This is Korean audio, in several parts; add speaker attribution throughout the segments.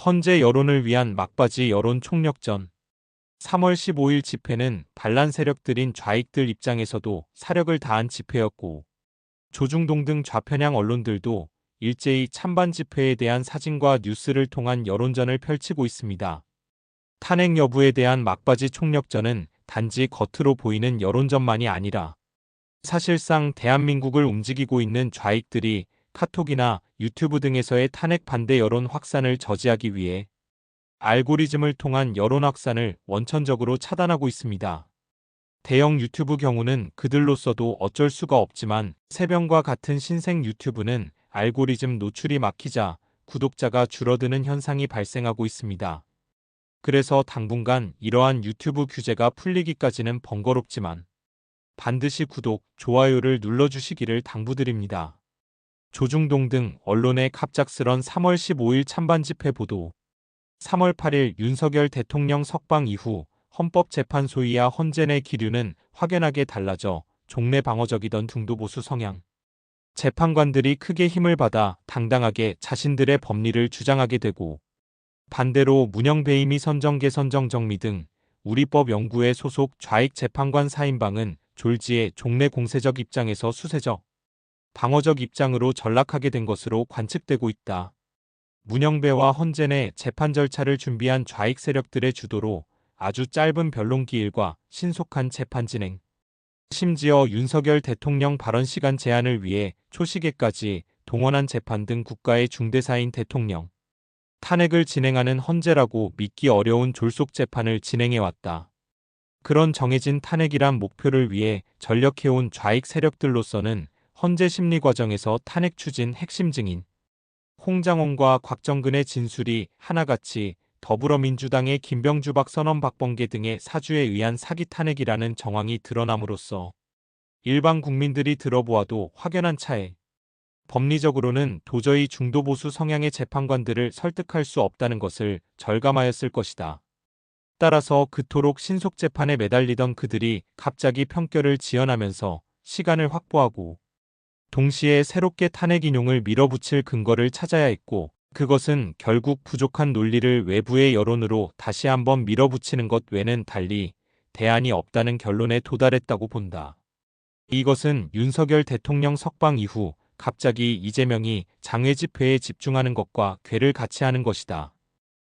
Speaker 1: 헌재 여론을 위한 막바지 여론 총력전. 3월 15일 집회는 반란 세력들인 좌익들 입장에서도 사력을 다한 집회였고, 조중동 등 좌편향 언론들도 일제히 찬반 집회에 대한 사진과 뉴스를 통한 여론전을 펼치고 있습니다. 탄핵 여부에 대한 막바지 총력전은 단지 겉으로 보이는 여론전만이 아니라 사실상 대한민국을 움직이고 있는 좌익들이 카톡이나 유튜브 등에서의 탄핵 반대 여론 확산을 저지하기 위해 알고리즘을 통한 여론 확산을 원천적으로 차단하고 있습니다. 대형 유튜브 경우는 그들로서도 어쩔 수가 없지만 세병과 같은 신생 유튜브는 알고리즘 노출이 막히자 구독자가 줄어드는 현상이 발생하고 있습니다. 그래서 당분간 이러한 유튜브 규제가 풀리기까지는 번거롭지만 반드시 구독, 좋아요를 눌러주시기를 당부드립니다. 조중동 등 언론의 갑작스런 3월 15일 찬반 집회 보도. 3월 8일 윤석열 대통령 석방 이후 헌법재판소이야 헌재 내 기류는 확연하게 달라져 종래 방어적이던 중도보수 성향 재판관들이 크게 힘을 받아 당당하게 자신들의 법리를 주장하게 되고, 반대로 문영배임이 선정계 선정정미 등 우리법 연구회 소속 좌익 재판관 4인방은 졸지에 종래 공세적 입장에서 수세적, 방어적 입장으로 전락하게 된 것으로 관측되고 있다. 문영배와 헌재 내 재판 절차를 준비한 좌익 세력들의 주도로 아주 짧은 변론 기일과 신속한 재판 진행, 심지어 윤석열 대통령 발언 시간 제한을 위해 초시계까지 동원한 재판 등 국가의 중대사인 대통령 탄핵을 진행하는 헌재라고 믿기 어려운 졸속 재판을 진행해왔다. 그런 정해진 탄핵이란 목표를 위해 전력해온 좌익 세력들로서는 헌재 심리 과정에서 탄핵 추진 핵심 증인 홍장원과 곽정근의 진술이 하나같이 더불어민주당의 김병주 박선원 박범계 등의 사주에 의한 사기 탄핵이라는 정황이 드러남으로써 일반 국민들이 들어보아도 확연한 차에 법리적으로는 도저히 중도보수 성향의 재판관들을 설득할 수 없다는 것을 절감하였을 것이다. 따라서 그토록 신속재판에 매달리던 그들이 갑자기 평결을 지연하면서 시간을 확보하고 동시에 새롭게 탄핵 인용을 밀어붙일 근거를 찾아야 했고, 그것은 결국 부족한 논리를 외부의 여론으로 다시 한번 밀어붙이는 것 외는 달리 대안이 없다는 결론에 도달했다고 본다. 이것은 윤석열 대통령 석방 이후 갑자기 이재명이 장외 집회에 집중하는 것과 궤를 같이 하는 것이다.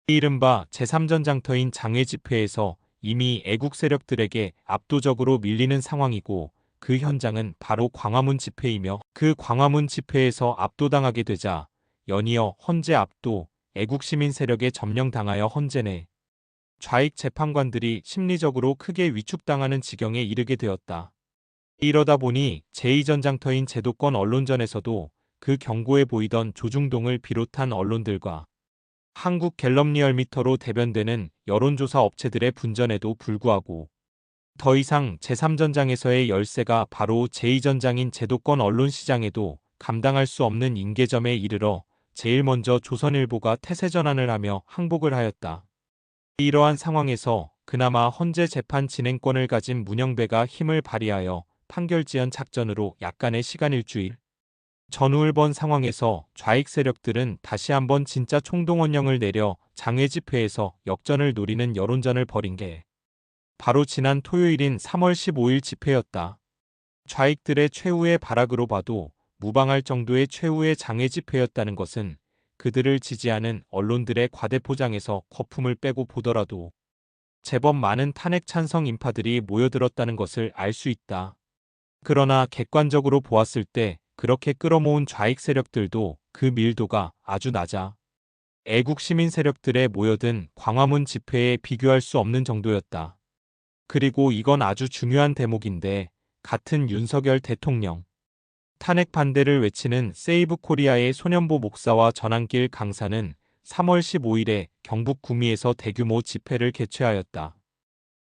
Speaker 1: 이른바 제3전장터인 장외 집회에서 이미 애국 세력들에게 압도적으로 밀리는 상황이고, 그 현장은 바로 광화문 집회이며, 그 광화문 집회에서 압도당하게 되자 연이어 헌재 압도, 애국 시민 세력에 점령당하여 헌재 내 좌익 재판관들이 심리적으로 크게 위축당하는 지경에 이르게 되었다. 이러다 보니 제2전장터인 제도권 언론전에서도 그 경고해 보이던 조중동을 비롯한 언론들과 한국갤럽리얼미터로 대변되는 여론조사 업체들의 분전에도 불구하고 더 이상 제3전장에서의 열세가 바로 제2전장인 제도권 언론 시장에도 감당할 수 없는 임계점에 이르러 제일 먼저 조선일보가 태세 전환을 하며 항복을 하였다. 이러한 상황에서 그나마 헌재 재판 진행권을 가진 문영배가 힘을 발휘하여 판결 지연 작전으로 약간의 시간 일주일 전후를 번 상황에서 좌익 세력들은 다시 한번 진짜 총동원령을 내려 장외 집회에서 역전을 노리는 여론전을 벌인 게 바로 지난 토요일인 3월 15일 집회였다. 좌익들의 최후의 발악으로 봐도 무방할 정도의 최후의 장외 집회였다는 것은 그들을 지지하는 언론들의 과대포장에서 거품을 빼고 보더라도 제법 많은 탄핵 찬성 인파들이 모여들었다는 것을 알 수 있다. 그러나 객관적으로 보았을 때 그렇게 끌어모은 좌익 세력들도 그 밀도가 아주 낮아 애국 시민 세력들에 모여든 광화문 집회에 비교할 수 없는 정도였다. 그리고 이건 아주 중요한 대목인데, 같은 윤석열 대통령 탄핵 반대를 외치는 세이브 코리아의 손현보 목사와 전한길 강사는 3월 15일에 경북 구미에서 대규모 집회를 개최하였다.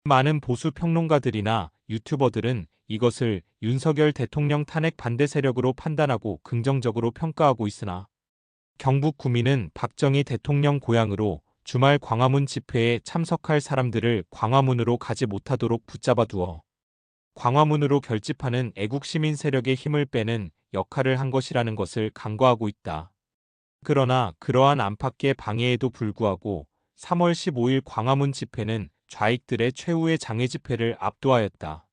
Speaker 1: 많은 보수 평론가들이나 유튜버들은 이것을 윤석열 대통령 탄핵 반대 세력으로 판단하고 긍정적으로 평가하고 있으나, 경북 구미는 박정희 대통령 고향으로 주말 광화문 집회에 참석할 사람들을 광화문으로 가지 못하도록 붙잡아 두어 광화문으로 결집하는 애국 시민 세력의 힘을 빼는 역할을 한 것이라는 것을 간과하고 있다. 그러나 그러한 안팎의 방해에도 불구하고 3월 15일 광화문 집회는 좌익들의 최후의 장외 집회를 압도하였다.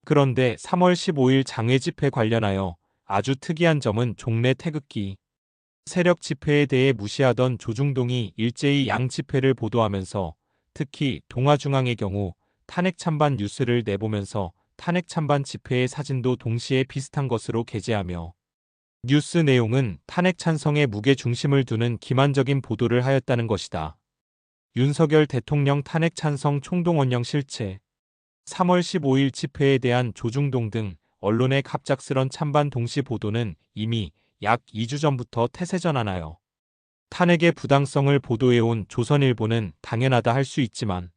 Speaker 1: 그런데 3월 15일 장외 집회 관련하여 아주 특이한 점은 종래 태극기 세력 집회에 대해 무시하던 조중동이 일제히 양 집회를 보도하면서 특히 동아중앙의 경우 탄핵 찬반 뉴스를 내보면서 탄핵 찬반 집회의 사진도 동시에 비슷한 것으로 게재하며 뉴스 내용은 탄핵 찬성에 무게 중심을 두는 기만적인 보도를 하였다는 것이다. 윤석열 대통령 탄핵 찬성 총동원령 실체 3월 15일 집회에 대한 조중동 등 언론의 갑작스런 찬반 동시 보도는 이미 약 2주 전부터 태세전환하여 탄핵의 부당성을 보도해온 조선일보는 당연하다 할 수 있지만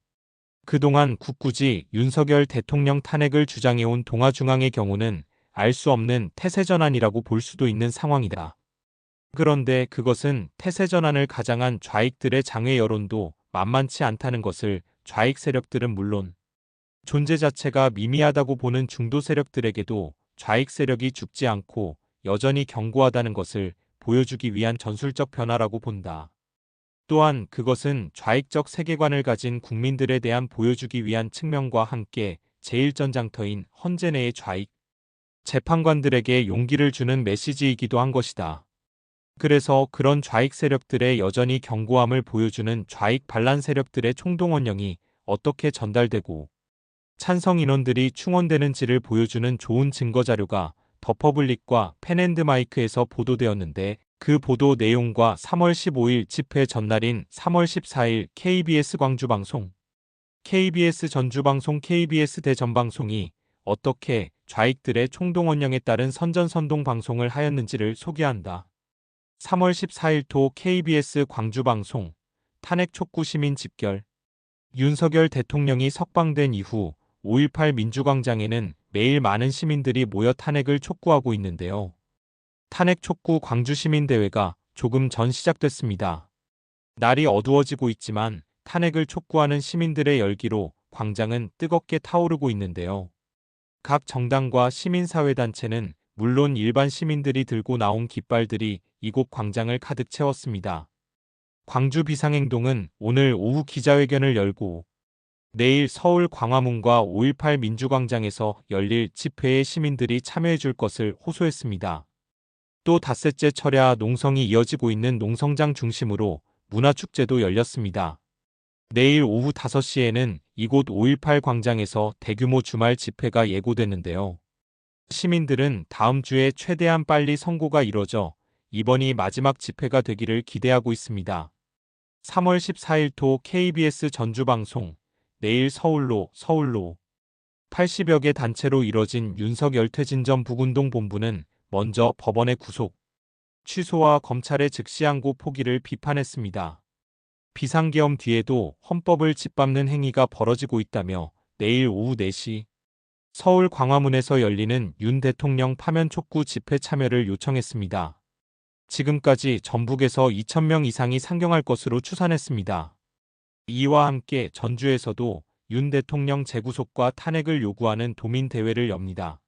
Speaker 1: 그동안 굳굳이 윤석열 대통령 탄핵을 주장해온 동아중앙의 경우는 알 수 없는 태세전환이라고 볼 수도 있는 상황이다. 그런데 그것은 태세전환을 가장한 좌익들의 장외 여론도 만만치 않다는 것을 좌익 세력들은 물론 존재 자체가 미미하다고 보는 중도 세력들에게도 좌익 세력이 죽지 않고 여전히 견고하다는 것을 보여주기 위한 전술적 변화라고 본다. 또한 그것은 좌익적 세계관을 가진 국민들에 대한 보여주기 위한 측면과 함께 제1전장터인 헌재 내의 좌익 재판관들에게 용기를 주는 메시지이기도 한 것이다. 그래서 그런 좌익 세력들의 여전히 견고함을 보여주는 좌익 반란 세력들의 총동원령이 어떻게 전달되고 찬성 인원들이 충원되는지를 보여주는 좋은 증거 자료가 더 퍼블릭과 펜앤드마이크에서 보도되었는데 그 보도 내용과 3월 15일 집회 전날인 3월 14일 KBS 광주방송, KBS 전주방송, KBS 대전방송이 어떻게 좌익들의 총동원령에 따른 선전선동 방송을 하였는지를 소개한다. 3월 14일 토 KBS 광주방송 탄핵 촉구 시민 집결 윤석열 대통령이 석방된 이후 5.18 민주광장에는 매일 많은 시민들이 모여 탄핵을 촉구하고 있는데요. 탄핵 촉구 광주시민대회가 조금 전 시작됐습니다. 날이 어두워지고 있지만 탄핵을 촉구하는 시민들의 열기로 광장은 뜨겁게 타오르고 있는데요. 각 정당과 시민사회단체는 물론 일반 시민들이 들고 나온 깃발들이 이곳 광장을 가득 채웠습니다. 광주 비상행동은 오늘 오후 기자회견을 열고 내일 서울 광화문과 5.18 민주광장에서 열릴 집회에 시민들이 참여해 줄 것을 호소했습니다. 또 닷새째 철야 농성이 이어지고 있는 농성장 중심으로 문화축제도 열렸습니다. 내일 오후 5시에는 이곳 5.18 광장에서 대규모 주말 집회가 예고됐는데요. 시민들은 다음 주에 최대한 빨리 선고가 이뤄져 이번이 마지막 집회가 되기를 기대하고 있습니다. 3월 14일 토 KBS 전주방송 내일 서울로 80여 개 단체로 이뤄진 윤석열 퇴진 전 북운동 본부는 먼저 법원의 구속, 취소와 검찰의 즉시항고 포기를 비판했습니다. 비상계엄 뒤에도 헌법을 짓밟는 행위가 벌어지고 있다며 내일 오후 4시 서울 광화문에서 열리는 윤 대통령 파면 촉구 집회 참여를 요청했습니다. 지금까지 전북에서 2,000명 이상이 상경할 것으로 추산했습니다. 이와 함께 전주에서도 윤 대통령 재구속과 탄핵을 요구하는 도민대회를 엽니다.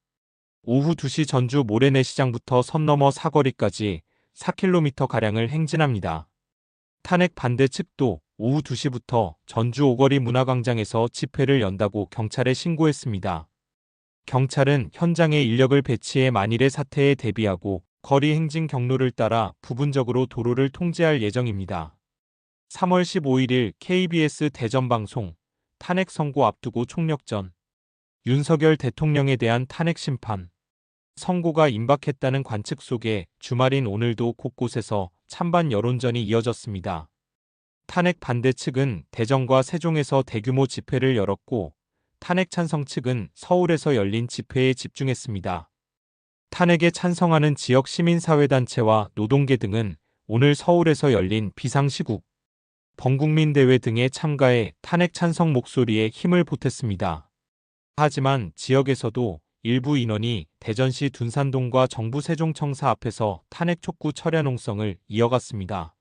Speaker 1: 오후 2시 전주 모래내시장부터 선 너머 사거리까지 4km가량을 행진합니다. 탄핵 반대 측도 오후 2시부터 전주 오거리 문화광장에서 집회를 연다고 경찰에 신고했습니다. 경찰은 현장에 인력을 배치해 만일의 사태에 대비하고 거리 행진 경로를 따라 부분적으로 도로를 통제할 예정입니다. 3월 15일 KBS 대전방송 탄핵 선고 앞두고 총력전 윤석열 대통령에 대한 탄핵 심판 선고가 임박했다는 관측 속에 주말인 오늘도 곳곳에서 찬반 여론전이 이어졌습니다. 탄핵 반대 측은 대전과 세종에서 대규모 집회를 열었고 탄핵 찬성 측은 서울에서 열린 집회에 집중했습니다. 탄핵에 찬성하는 지역 시민사회단체와 노동계 등은 오늘 서울에서 열린 비상시국, 범국민대회 등에 참가해 탄핵 찬성 목소리에 힘을 보탰습니다. 하지만 지역에서도 일부 인원이 대전시 둔산동과 정부 세종청사 앞에서 탄핵 촉구 철야 농성을 이어갔습니다.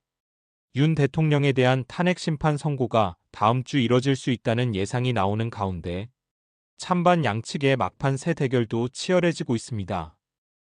Speaker 1: 윤 대통령에 대한 탄핵 심판 선고가 다음 주 이뤄질 수 있다는 예상이 나오는 가운데 찬반 양측의 막판 새 대결도 치열해지고 있습니다.